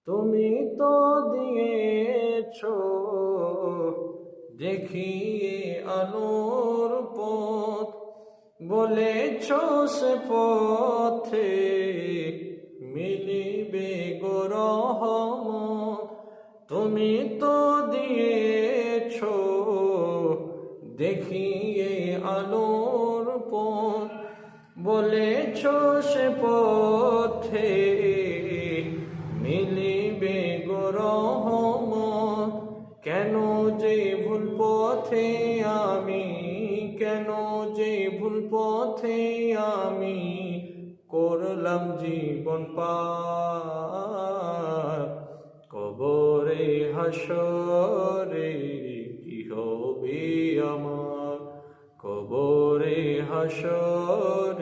তুমি তো দিয়েছ দেখিয়ে আলোর পথ, বলেছ সে পথে মিলিবে গো রহমত। তুমি তো দিয়েছ দেখিয়ে আলোর পথ, বলেছ সে পথে মিলিবে গো রহমত। কেন যে ভুল পথে আমি, কেন যে ভুল পথে আমি করলাম জীবন পার। কবরে হাসরে কি হবে আমার, কবরে হাসরে